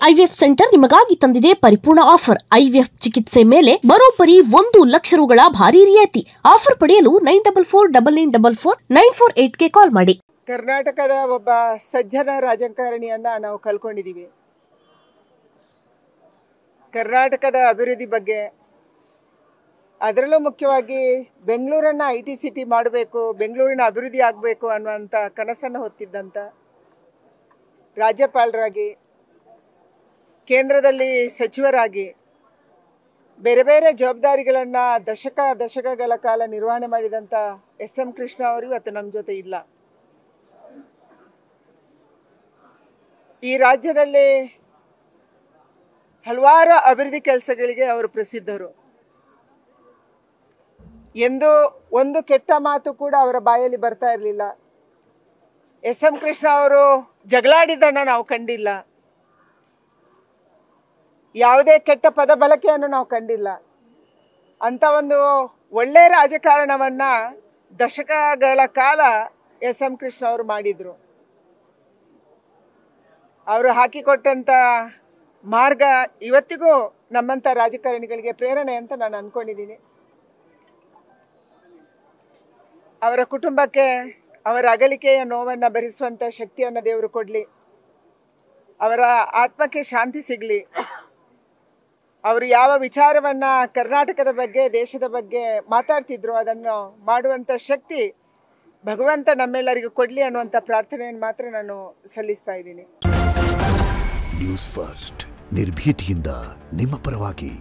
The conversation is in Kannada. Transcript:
ಐವಿಎಫ್ ಸೆಂಟರ್ ನಿಮಗಾಗಿ ತಂದಿದೆ ಪರಿಪೂರ್ಣ ಆಫರ್. ಐವಿಎಫ್ ಚಿಕಿತ್ಸೆ ಮೇಲೆ ಬರೋಬ್ಬರಿ 1 ಲಕ್ಷ ರುಗಳ ಭಾರಿ ರಿಯಾಯಿತಿ. ಆಫರ್ ಪಡೆಯಲು 9449449448ಗೆ ಕಾಲ್ ಮಾಡಿ. ಕರ್ನಾಟಕದ ಒಬ್ಬ ಸಜ್ಜನ ರಾಜಕಾರಣಿಯನ್ನ ನಾವು ಕಳ್ಕೊಂಡಿದ್ದೀವಿ. ಕರ್ನಾಟಕದ ಅಭಿವೃದ್ಧಿ ಬಗ್ಗೆ, ಅದರಲ್ಲೂ ಮುಖ್ಯವಾಗಿ ಬೆಂಗಳೂರನ್ನ IT ಸಿಟಿ ಮಾಡಬೇಕು, ಬೆಂಗಳೂರಿನ ಅಭಿವೃದ್ಧಿ ಆಗಬೇಕು ಅನ್ನುವಂಥ ಕನಸನ್ನು ಹೊತ್ತಿದ್ದಂಥ ರಾಜ್ಯಪಾಲರಾಗಿ, ಕೇಂದ್ರದಲ್ಲಿ ಸಚಿವರಾಗಿ ಬೇರೆ ಬೇರೆ ಜವಾಬ್ದಾರಿಗಳನ್ನು ದಶಕಗಳ ಕಾಲ ನಿರ್ವಹಣೆ ಮಾಡಿದಂಥ SM ಕೃಷ್ಣ ಅವರು ಇವತ್ತು ನಮ್ಮ ಜೊತೆ ಇಲ್ಲ. ಈ ರಾಜ್ಯದಲ್ಲಿ ಹಲವಾರು ಅಭಿವೃದ್ಧಿ ಕೆಲಸಗಳಿಗೆ ಅವರು ಪ್ರಸಿದ್ಧರು. ಎಂದು ಒಂದು ಕೆಟ್ಟ ಮಾತು ಕೂಡ ಅವರ ಬಾಯಲ್ಲಿ ಬರ್ತಾ ಇರಲಿಲ್ಲ. SM ಕೃಷ್ಣ ಅವರು ಜಗಳಾಡಿದ್ದನ್ನು ನಾವು ಕಂಡಿಲ್ಲ. ಯಾವುದೇ ಕೆಟ್ಟ ಪದ ಬಳಕೆಯನ್ನು ನಾವು ಕಂಡಿಲ್ಲ. ಅಂತ ಒಂದು ಒಳ್ಳೆಯ ರಾಜಕಾರಣವನ್ನು ದಶಕಗಳ ಕಾಲ SM ಕೃಷ್ಣ ಅವರು ಮಾಡಿದರು. ಅವರು ಹಾಕಿಕೊಟ್ಟಂಥ ಮಾರ್ಗ ಇವತ್ತಿಗೂ ನಮ್ಮಂಥ ರಾಜಕಾರಣಿಗಳಿಗೆ ಪ್ರೇರಣೆ ಅಂತ ನಾನು ಅಂದ್ಕೊಂಡಿದ್ದೀನಿ. ಅವರ ಕುಟುಂಬಕ್ಕೆ ಅವರ ಅಗಲಿಕೆಯ ನೋವನ್ನು ಭರಿಸುವಂಥ ಶಕ್ತಿಯನ್ನು ದೇವರು ಕೊಡಲಿ. ಅವರ ಆತ್ಮಕ್ಕೆ ಶಾಂತಿ ಸಿಗಲಿ. ಅವರು ಯಾವ ವಿಚಾರವನ್ನು ಕರ್ನಾಟಕದ ಬಗ್ಗೆ, ದೇಶದ ಬಗ್ಗೆ ಮಾತಾಡ್ತಿದ್ರು ಅದನ್ನು ಮಾಡುವಂಥ ಶಕ್ತಿ ಭಗವಂತ ನಮ್ಮೆಲ್ಲರಿಗೂ ಕೊಡಲಿ ಅನ್ನುವಂಥ ಪ್ರಾರ್ಥನೆಯನ್ನು ಮಾತ್ರ ನಾನು ಸಲ್ಲಿಸ್ತಾ ಇದ್ದೀನಿ. ನ್ಯೂಸ್ ಫಸ್ಟ್, ನಿರ್ಭೀತಿಯಿಂದ ನಿಮ್ಮ ಪರವಾಗಿ.